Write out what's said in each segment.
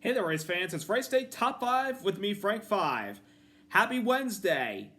Hey there, race fans. It's Race Day Top 5 with me, Frank 5. Happy Wednesday.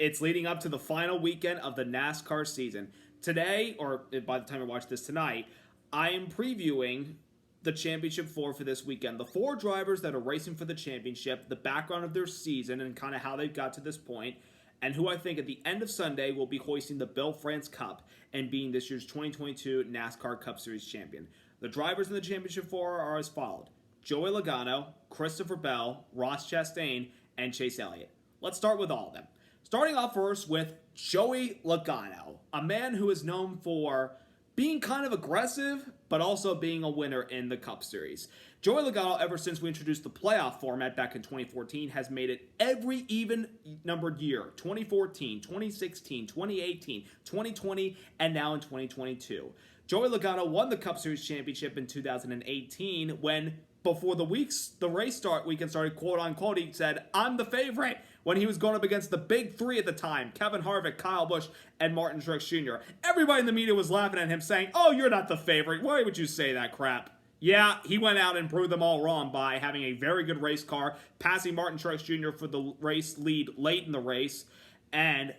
It's leading up to the final weekend of the NASCAR season. Today, or by the time I watch this tonight, I am previewing the Championship 4 for this weekend. The 4 drivers that are racing for the championship, the background of their season, and kind of how they've got to this point, and who I think at the end of Sunday will be hoisting the Bill France Cup and being this year's 2022 NASCAR Cup Series champion. The drivers in the Championship 4 are as followed: Joey Logano, Christopher Bell, Ross Chastain, and Chase Elliott. Let's start with all of them. Starting off first with Joey Logano, a man who is known for being kind of aggressive, but also being a winner in the Cup Series. Joey Logano, ever since we introduced the playoff format back in 2014, has made it every even-numbered year. 2014, 2016, 2018, 2020, and now in 2022. Joey Logano won the Cup Series championship in 2018 when, before the race weekend started, quote-unquote, he said, "I'm the favorite," when he was going up against the big three at the time: Kevin Harvick, Kyle Busch, and Martin Truex Jr. Everybody in the media was laughing at him, saying, "Oh, you're not the favorite. Why would you say that crap?" Yeah, he went out and proved them all wrong by having a very good race car, passing Martin Truex Jr. for the race lead late in the race, and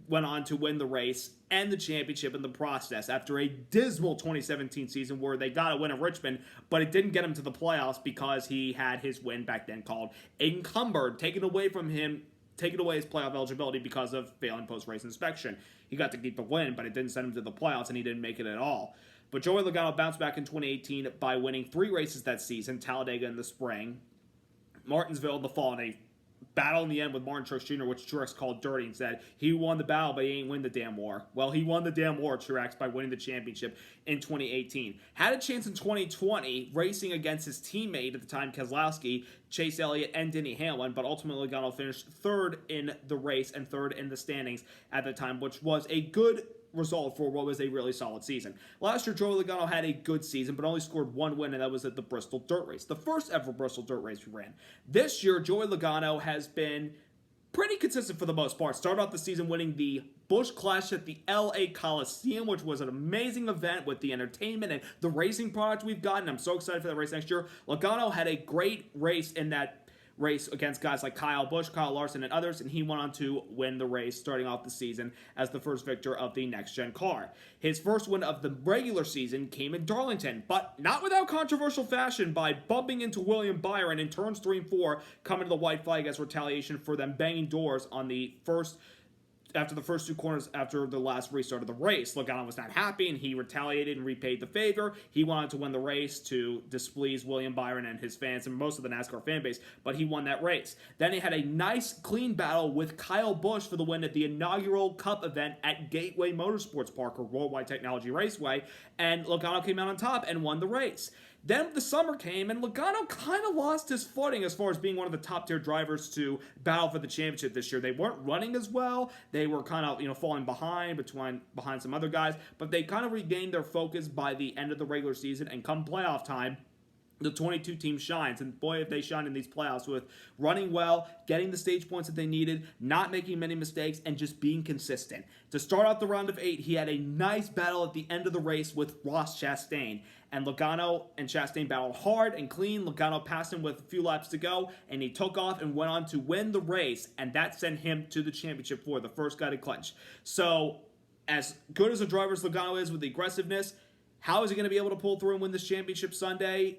went on to win the race and the championship in the process after a dismal 2017 season where they got a win at Richmond, but it didn't get him to the playoffs because he had his win back then called encumbered, taken away his playoff eligibility because of failing post-race inspection. He got to keep the win, but it didn't send him to the playoffs, and he didn't make it at all. But Joey Logano bounced back in 2018 by winning 3 races that season: Talladega in the spring, Martinsville in the fall, and a battle in the end with Martin Truex Jr., which Truex called dirty and said he won the battle, but he ain't win the damn war. Well, he won the damn war, Truex, by winning the championship in 2018. Had a chance in 2020 racing against his teammate at the time, Keselowski, Chase Elliott, and Denny Hamlin, but ultimately Logano finished 3rd in the race and 3rd in the standings at the time, which was a good result for what was a really solid season. Last year, Joey Logano had a good season, but only scored 1 win, and that was at the Bristol Dirt Race, the first ever Bristol Dirt Race we ran. This year, Joey Logano has been pretty consistent for the most part. Started off the season winning the Busch Clash at the LA Coliseum, which was an amazing event with the entertainment and the racing product we've gotten. I'm so excited for that race next year. Logano had a great race in that race against guys like Kyle Busch, Kyle Larson, and others, and he went on to win the race starting off the season as the first victor of the next-gen car. His first win of the regular season came in Darlington, but not without controversial fashion by bumping into William Byron in turns 3 and 4, coming to the white flag as retaliation for them banging doors on after the first 2 corners after the last restart of the race. Logano was not happy, and he retaliated and repaid the favor. He wanted to win the race to displease William Byron and his fans and most of the NASCAR fan base, but he won that race. Then he had a nice, clean battle with Kyle Busch for the win at the inaugural Cup event at Gateway Motorsports Park, or Worldwide Technology Raceway, and Logano came out on top and won the race. Then the summer came, and Logano kind of lost his footing as far as being one of the top-tier drivers to battle for the championship this year. They weren't running as well. They were kind of, falling behind some other guys, but they kind of regained their focus by the end of the regular season, and come playoff time, the 22 team shines, and boy, if they shine in these playoffs with running well, getting the stage points that they needed, not making many mistakes, and just being consistent. To start out the round of 8, he had a nice battle at the end of the race with Ross Chastain, and Logano and Chastain battled hard and clean. Logano passed him with a few laps to go, and he took off and went on to win the race, and that sent him to the championship for the first guy to clinch. So, as good as a driver as Logano is with the aggressiveness, how is he going to be able to pull through and win this championship Sunday,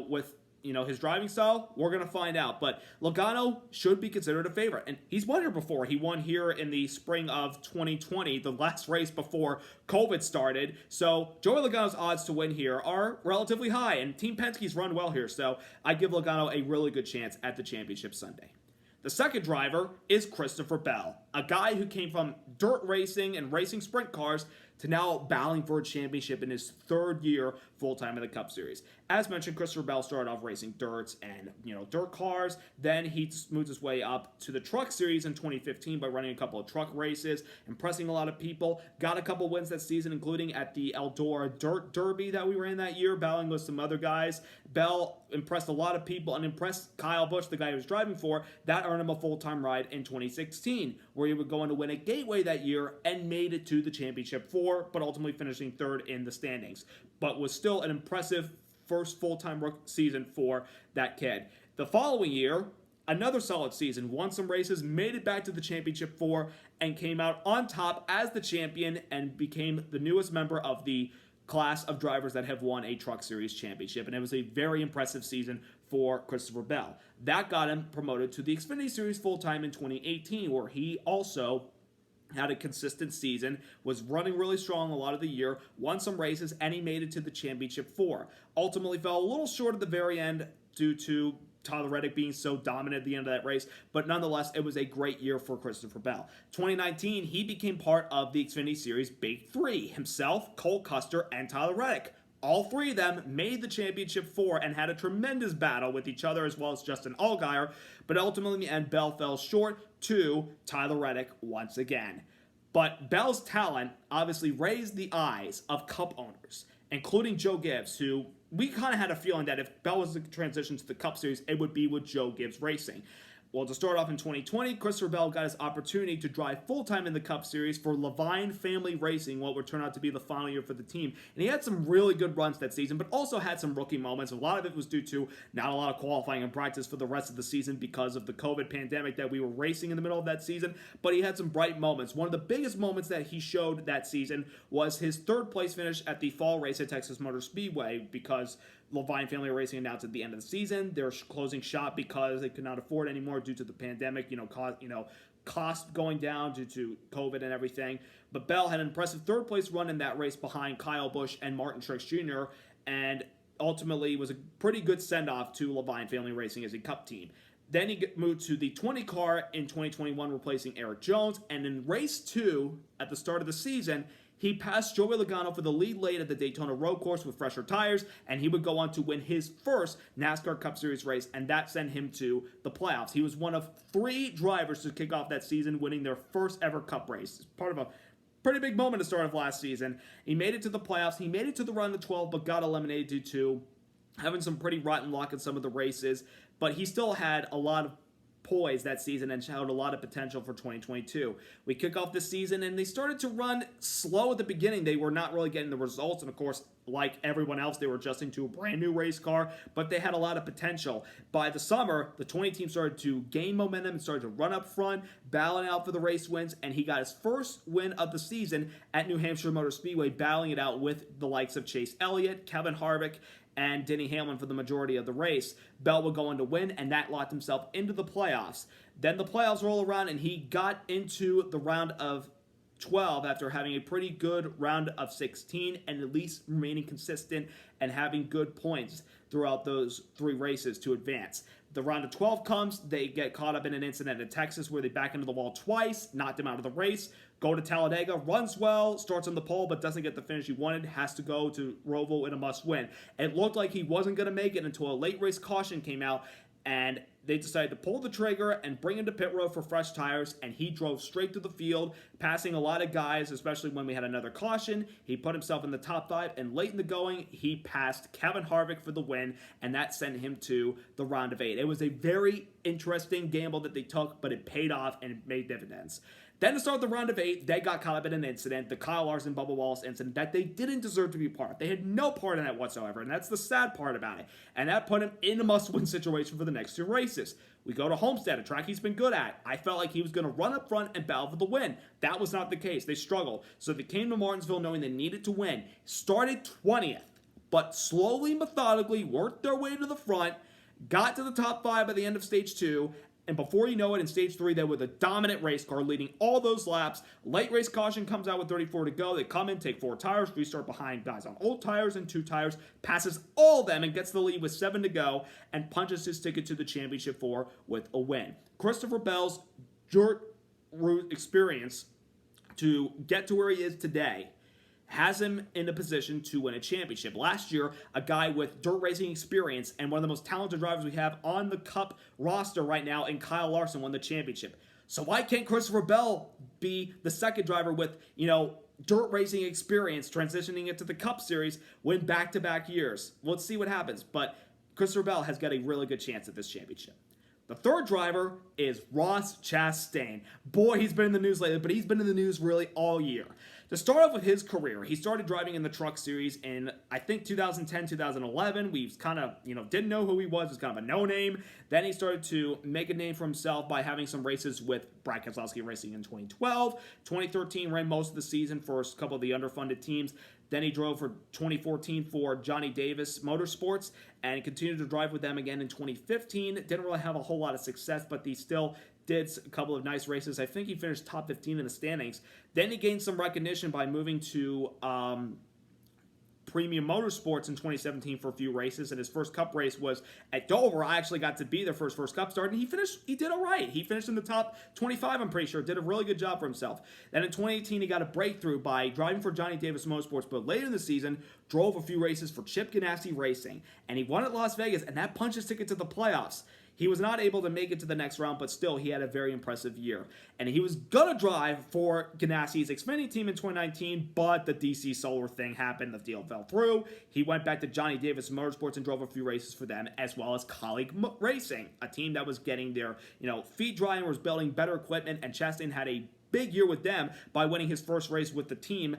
with his driving style? We're going to find out. But Logano should be considered a favorite. And he's won here before. He won here in the spring of 2020, the last race before COVID started. So Joey Logano's odds to win here are relatively high. And Team Penske's run well here. So I give Logano a really good chance at the championship Sunday. The second driver is Christopher Bell, a guy who came from dirt racing and racing sprint cars to now battling for a championship in his 3rd year full-time in the Cup Series. As mentioned, Christopher Bell started off racing dirts and, dirt cars. Then he moved his way up to the Truck Series in 2015 by running a couple of truck races, impressing a lot of people. Got a couple wins that season, including at the Eldora Dirt Derby that we ran that year, battling with some other guys. Bell impressed a lot of people and impressed Kyle Busch, the guy he was driving for. That earned him a full-time ride in 2016, where he would go on to win a Gateway that year and made it to the Championship 4, but ultimately finishing 3rd in the standings. But was still an impressive first full-time season for that kid. The following year, another solid season, won some races, made it back to the championship 4, and came out on top as the champion and became the newest member of the class of drivers that have won a Truck Series championship. And it was a very impressive season for Christopher Bell. That got him promoted to the Xfinity Series full-time in 2018, where he also had a consistent season, was running really strong a lot of the year, won some races, and he made it to the championship 4. Ultimately fell a little short at the very end due to Tyler Reddick being so dominant at the end of that race, but nonetheless, it was a great year for Christopher Bell. 2019, he became part of the Xfinity Series Big Three, himself, Cole Custer, and Tyler Reddick. All three of them made the championship 4 and had a tremendous battle with each other as well as Justin Allgaier, but ultimately in the end, Bell fell short to Tyler Reddick once again. But Bell's talent obviously raised the eyes of Cup owners, including Joe Gibbs, who we kind of had a feeling that if Bell was to transition to the Cup Series, it would be with Joe Gibbs Racing. Well, to start off in 2020, Christopher Bell got his opportunity to drive full-time in the Cup Series for Levine Family Racing, what would turn out to be the final year for the team. And he had some really good runs that season, but also had some rookie moments. A lot of it was due to not a lot of qualifying and practice for the rest of the season because of the COVID pandemic that we were racing in the middle of that season, but he had some bright moments. One of the biggest moments that he showed that season was his third-place finish at the fall race at Texas Motor Speedway, because Levine Family Racing announced at the end of the season they're closing shop because they could not afford anymore due to the pandemic, cost going down due to COVID and everything. But Bell had an impressive third-place run in that race behind Kyle Busch and Martin Truex Jr., and ultimately was a pretty good send-off to Levine Family Racing as a Cup team. Then he moved to the 20 car in 2021, replacing Eric Jones, and in race 2 at the start of the season, he passed Joey Logano for the lead late at the Daytona Road Course with fresher tires, and he would go on to win his first NASCAR Cup Series race, and that sent him to the playoffs. He was one of 3 drivers to kick off that season, winning their first ever Cup race. It's part of a pretty big moment to start of last season. He made it to the playoffs. He made it to the round of 12, but got eliminated due to having some pretty rotten luck in some of the races. But he still had a lot of poise that season and showed a lot of potential for 2022. We kick off this season and they started to run slow at the beginning. They were not really getting the results, and of course, like everyone else, they were adjusting to a brand new race car, but they had a lot of potential. By the summer, the 20 team started to gain momentum and started to run up front, battling out for the race wins, and he got his first win of the season at New Hampshire Motor Speedway, battling it out with the likes of Chase Elliott, Kevin Harvick, and Denny Hamlin for the majority of the race. Bell would go on to win, and that locked himself into the playoffs. Then the playoffs roll around, and he got into the round of 12 after having a pretty good round of 16 and at least remaining consistent and having good points throughout those 3 races to advance. The round of 12 comes, they get caught up in an incident in Texas where they back into the wall twice, knocked him out of the race, go to Talladega, runs well, starts on the pole, but doesn't get the finish he wanted, has to go to Roval in a must-win. It looked like he wasn't going to make it until a late race caution came out, and they decided to pull the trigger and bring him to pit road for fresh tires, and he drove straight to the field, passing a lot of guys, especially when we had another caution. He put himself in the top 5, and late in the going, he passed Kevin Harvick for the win, and that sent him to the round of 8. It was a very interesting gamble that they took, but it paid off and it made dividends. Then to start the round of 8, they got caught up in an incident, the Kyle Larson Bubba Wallace incident, that they didn't deserve to be part of. They had no part in that whatsoever, and that's the sad part about it. And that put him in a must-win situation for the next 2 races. We go to Homestead, a track he's been good at. I felt like he was going to run up front and battle for the win. That was not the case. They struggled. So they came to Martinsville knowing they needed to win. Started 20th, but slowly, methodically worked their way to the front, got to the top 5 by the end of Stage 2, and before you know it, in Stage 3, they were the dominant race car, leading all those laps. Late race caution comes out with 34 to go. They come in, take 4 tires, restart behind guys on old tires and 2 tires, passes all of them and gets the lead with 7 to go, and punches his ticket to the Championship 4 with a win. Christopher Bell's dirt route experience to get to where he is today has him in a position to win a championship. Last year, a guy with dirt racing experience and one of the most talented drivers we have on the Cup roster right now in Kyle Larson won the championship. So why can't Christopher Bell be the second driver with, dirt racing experience, transitioning it to the Cup Series, win back-to-back years? Let's see what happens. But Christopher Bell has got a really good chance at this championship. The third driver is Ross Chastain. Boy, he's been in the news lately, but he's been in the news really all year. To start off with his career, he started driving in the truck series in, I think, 2010, 2011. We kind of, didn't know who he was kind of a no-name. Then he started to make a name for himself by having some races with Brad Keselowski Racing in 2012. 2013 ran most of the season for a couple of the underfunded teams. Then he drove for 2014 for Johnny Davis Motorsports and continued to drive with them again in 2015. Didn't really have a whole lot of success, but he still did a couple of nice races. I think he finished top 15 in the standings. Then he gained some recognition by moving to Premium Motorsports in 2017 for a few races, and his first Cup race was at Dover. I actually got to be there for his first Cup start, and he did all right. He finished in the top 25, I'm pretty sure. Did a really good job for himself. Then in 2018, he got a breakthrough by driving for Johnny Davis Motorsports, but later in the season, drove a few races for Chip Ganassi Racing, and he won at Las Vegas, and that punched his ticket to the playoffs. He was not able to make it to the next round, but still, he had a very impressive year. And he was going to drive for Ganassi's Xfinity team in 2019, but the DC Solar thing happened. The deal fell through. He went back to Johnny Davis Motorsports and drove a few races for them, as well as Colleague Racing, a team that was getting their feet dry and was building better equipment, and Chastain had a big year with them by winning his first race with the team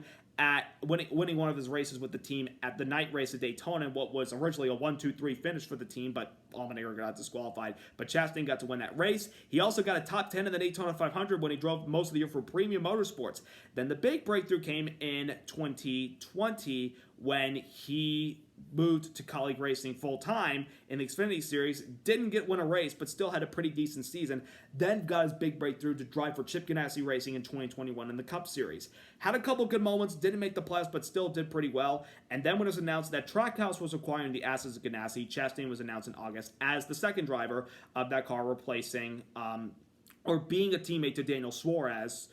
winning one of his races with the team at the night race at Daytona, in what was originally a 1-2-3 finish for the team, but Allmendinger got disqualified. But Chastain got to win that race. He also got a top 10 in the Daytona 500 when he drove most of the year for Premium Motorsports. Then the big breakthrough came in 2020 when he moved to Colleague Racing full-time in the Xfinity Series, didn't win a race, but still had a pretty decent season, then got his big breakthrough to drive for Chip Ganassi Racing in 2021 in the Cup Series. Had a couple good moments, didn't make the playoffs, but still did pretty well, and then when it was announced that Trackhouse was acquiring the assets of Ganassi, Chastain was announced in August as the second driver of that car, replacing, or being a teammate to Daniel Suarez,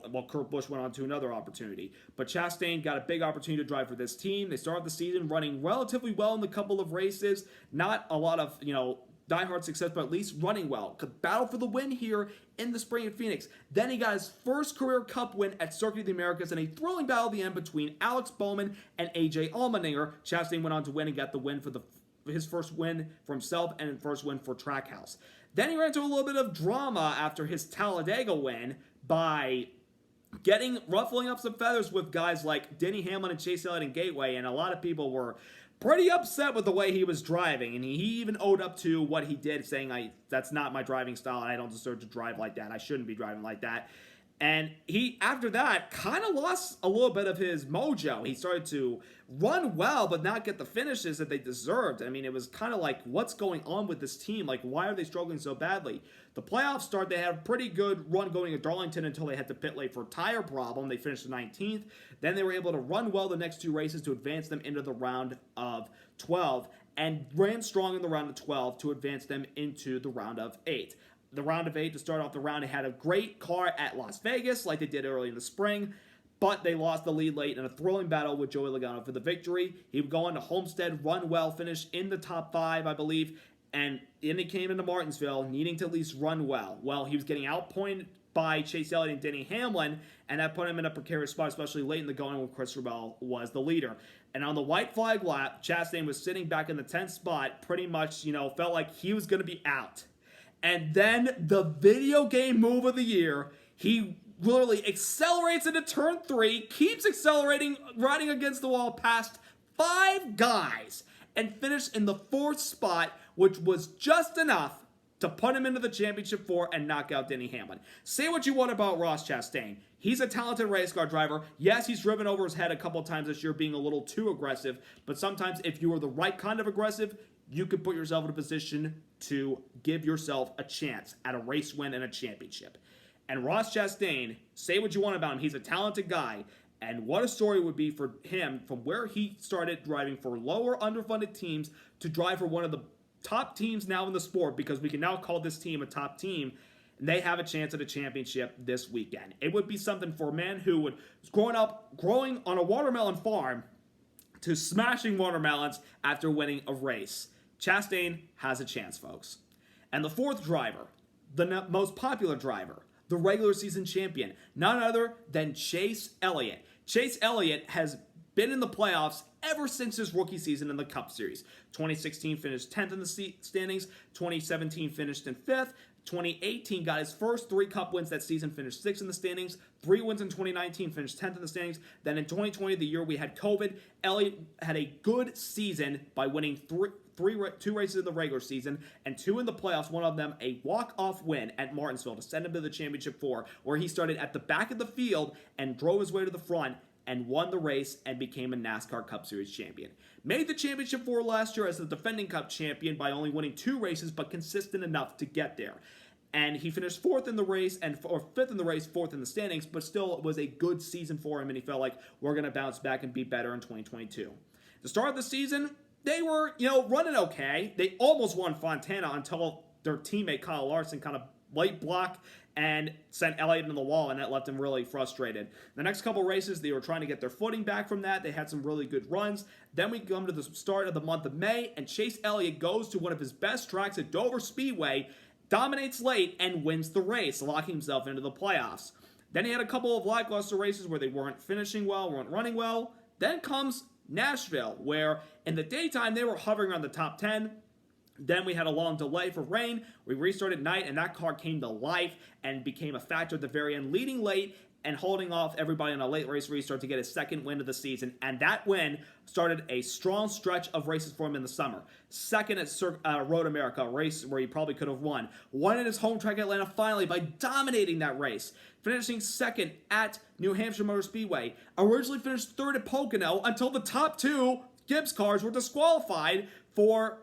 while Kurt Busch went on to another opportunity. But Chastain got a big opportunity to drive for this team. They started the season running relatively well in a couple of races. Not a lot of, diehard success, but at least running well. Could battle for the win here in the spring in Phoenix. Then he got his first career Cup win at Circuit of the Americas in a thrilling battle at the end between Alex Bowman and AJ Allmendinger. Chastain went on to win and got the win for his first win for himself and his first win for Trackhouse. Then he ran into a little bit of drama after his Talladega win by ruffling up some feathers with guys like Denny Hamlin and Chase Elliott and Gateway, and a lot of people were pretty upset with the way he was driving, and he even owed up to what he did, saying, that's not my driving style, and I don't deserve to drive like that. I shouldn't be driving like that. And he, after that, kind of lost a little bit of his mojo. He started to run well, but not get the finishes that they deserved. I mean, it was kind of like, what's going on with this team? Like, why are they struggling so badly? The playoffs start, they had a pretty good run going at Darlington until they had to pit late for a tire problem. They finished 19th. Then they were able to run well the next two races to advance them into the round of 12, and ran strong in the round of 12 to advance them into the round of 8. The round of 8, to start off the round, they had a great car at Las Vegas, like they did early in the spring, but they lost the lead late in a thrilling battle with Joey Logano for the victory. He would go on to Homestead, run well, finish in the top 5, I believe, and then he came into Martinsville needing to at least run well. Well, he was getting outpointed by Chase Elliott and Denny Hamlin, and that put him in a precarious spot, especially late in the going when Chris Rebel was the leader. And on the white flag lap, Chastain was sitting back in the 10th spot, pretty much, felt like he was going to be out. And then the video game move of the year, he literally accelerates into turn 3, keeps accelerating, riding against the wall past 5 guys, and finished in the 4th spot, which was just enough to put him into the championship 4 and knock out Denny Hamlin. Say what you want about Ross Chastain. He's a talented race car driver. Yes, he's driven over his head a couple times this year, being a little too aggressive, but sometimes if you are the right kind of aggressive, you can put yourself in a position to give yourself a chance at a race win and a championship. And Ross Chastain, say what you want about him, he's a talented guy, and what a story it would be for him from where he started driving for lower underfunded teams to drive for one of the top teams now in the sport, because we can now call this team a top team, and they have a chance at a championship this weekend. It would be something for a man who was growing on a watermelon farm to smashing watermelons after winning a race. Chastain has a chance, folks. And the 4th driver, the most popular driver, the regular season champion, none other than Chase Elliott. Chase Elliott has been in the playoffs ever since his rookie season in the Cup Series. 2016 finished 10th in the standings, 2017 finished in 5th, 2018 got his first 3 Cup wins that season, finished 6th in the standings, 3 wins in 2019, finished 10th in the standings. Then in 2020, the year we had COVID, Elliott had a good season by winning 2 races in the regular season and 2 in the playoffs, one of them a walk-off win at Martinsville to send him to the Championship 4, where he started at the back of the field and drove his way to the front and won the race and became a NASCAR Cup Series champion. Made the Championship 4 last year as the defending Cup champion by only winning 2 races, but consistent enough to get there. And he finished 4th in the race, or 5th in the race, 4th in the standings, but still it was a good season for him, and he felt like we're going to bounce back and be better in 2022. The start of the season, they were, running okay. They almost won Fontana until their teammate Kyle Larson kind of late block and sent Elliott into the wall, and that left him really frustrated. The next couple races, they were trying to get their footing back from that. They had some really good runs. Then we come to the start of the month of May, and Chase Elliott goes to one of his best tracks at Dover Speedway, dominates late, and wins the race, locking himself into the playoffs. Then he had a couple of lackluster races where they weren't finishing well, weren't running well. Then comes Nashville, where in the daytime they were hovering around the top 10. Then we had a long delay for rain. We restarted at night, and that car came to life and became a factor at the very end, leading late and holding off everybody on a late race restart to get his second win of the season. And that win started a strong stretch of races for him in the summer. Second at Road America, a race where he probably could have won. Won at his home track Atlanta finally by dominating that race. Finishing second at New Hampshire Motor Speedway. Originally finished third at Pocono until the top 2 Gibbs cars were disqualified for,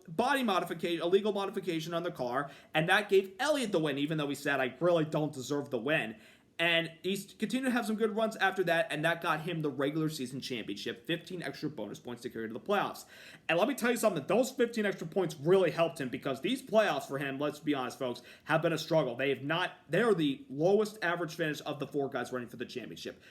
body modification, illegal modification on the car, and that gave Elliott the win, even though he said, I really don't deserve the win. And he's continued to have some good runs after that, and that got him the regular season championship, 15 extra bonus points to carry to the playoffs. And let me tell you something, those 15 extra points really helped him, because these playoffs for him, let's be honest, they have been a struggle. They are the lowest average finish of the 4 guys running for the championship.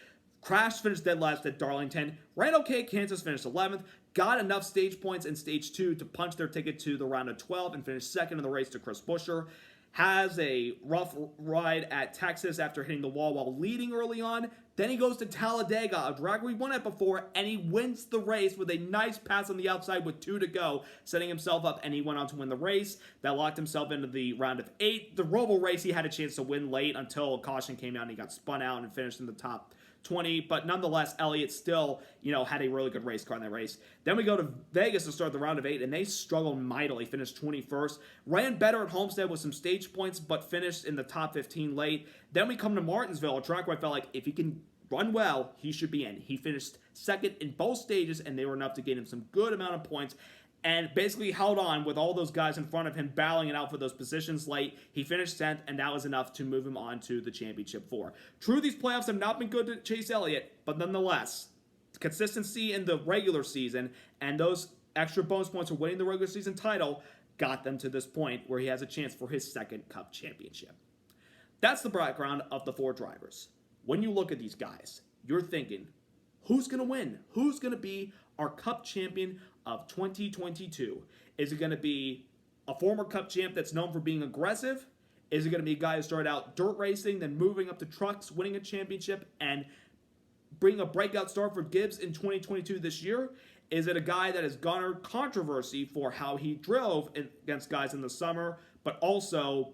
Crash finished dead last at Darlington, ran okay at Kansas, finished 11th, got enough stage points in stage 2 to punch their ticket to the round of 12 and finish second in the race to Chris Buescher. Has a rough ride at Texas after hitting the wall while leading early on. Then he goes to Talladega, a drag where he won it before, and he wins the race with a nice pass on the outside with 2 to go, setting himself up, and he went on to win the race. That locked himself into the round of 8. The Roval race, he had a chance to win late until a caution came out and he got spun out and finished in the top 20, but nonetheless, Elliott still, had a really good race car in that race. Then we go to Vegas to start the round of 8, and they struggled mightily, finished 21st. Ran better at Homestead with some stage points, but finished in the top 15 late. Then we come to Martinsville, a track where I felt like if he can run well, he should be in. He finished second in both stages, and they were enough to gain him some good amount of points, and basically held on with all those guys in front of him battling it out for those positions late. He finished 10th, and that was enough to move him on to the Championship 4. True, these playoffs have not been good to Chase Elliott, but nonetheless, consistency in the regular season and those extra bonus points for winning the regular season title got them to this point where he has a chance for his second Cup championship. That's the background of the 4 drivers. When you look at these guys, you're thinking, who's going to win? Who's going to be our Cup champion of 2022? Is it going to be a former Cup champ that's known for being aggressive? Is it going to be a guy who started out dirt racing, then moving up to trucks, winning a championship, and bring a breakout start for Gibbs in 2022 this year? Is it a guy that has garnered controversy for how he drove against guys in the summer, but also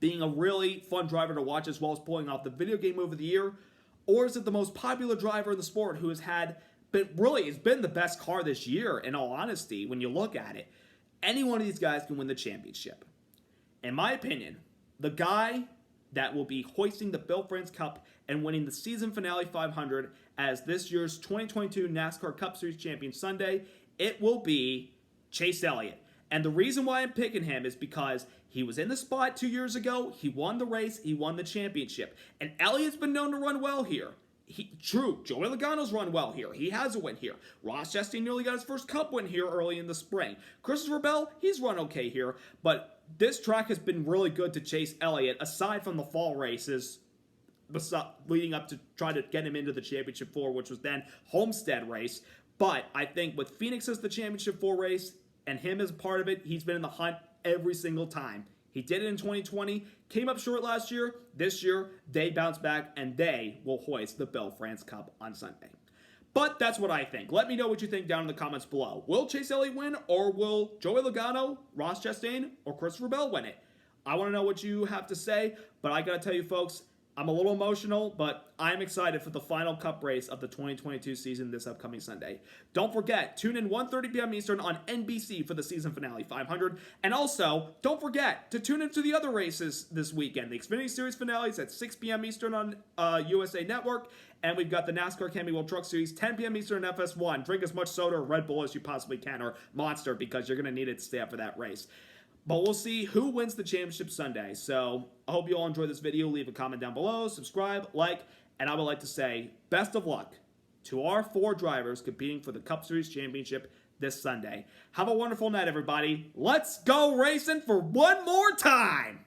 being a really fun driver to watch as well as pulling off the video game move of the year? Or is it the most popular driver in the sport who has been the best car this year, in all honesty, when you look at it? Any one of these guys can win the championship. In my opinion, the guy that will be hoisting the Bill France Cup and winning the season finale 500 as this year's 2022 NASCAR Cup Series champion Sunday, it will be Chase Elliott. And the reason why I'm picking him is because he was in the spot 2 years ago, he won the race, he won the championship. And Elliott's been known to run well here. True, Joey Logano's run well here. He has a win here. Ross Chastain nearly got his first Cup win here early in the spring. Christopher Bell, he's run okay here. But this track has been really good to Chase Elliott, aside from the fall races leading up to try to get him into the Championship 4, which was then Homestead race. But I think with Phoenix as the Championship 4 race and him as a part of it, he's been in the hunt every single time. He did it in 2020, came up short last year. This year, they bounced back, and they will hoist the Bill France Cup on Sunday. But that's what I think. Let me know what you think down in the comments below. Will Chase Elliott win, or will Joey Logano, Ross Chastain, or Christopher Bell win it? I want to know what you have to say, but I got to tell you folks, I'm a little emotional, but I'm excited for the final Cup race of the 2022 season this upcoming Sunday. Don't forget, tune in 1:30 p.m. Eastern on NBC for the season finale 500. And also, don't forget to tune into the other races this weekend. The Xfinity Series finales at 6 p.m. Eastern on USA Network. And we've got the NASCAR Camping World Truck Series 10 p.m. Eastern on FS1. Drink as much soda or Red Bull as you possibly can, or Monster, because you're going to need it to stay up for that race. But we'll see who wins the championship Sunday. So I hope you all enjoyed this video. Leave a comment down below, subscribe, like, and I would like to say best of luck to our 4 drivers competing for the Cup Series Championship this Sunday. Have a wonderful night, everybody. Let's go racing for one more time!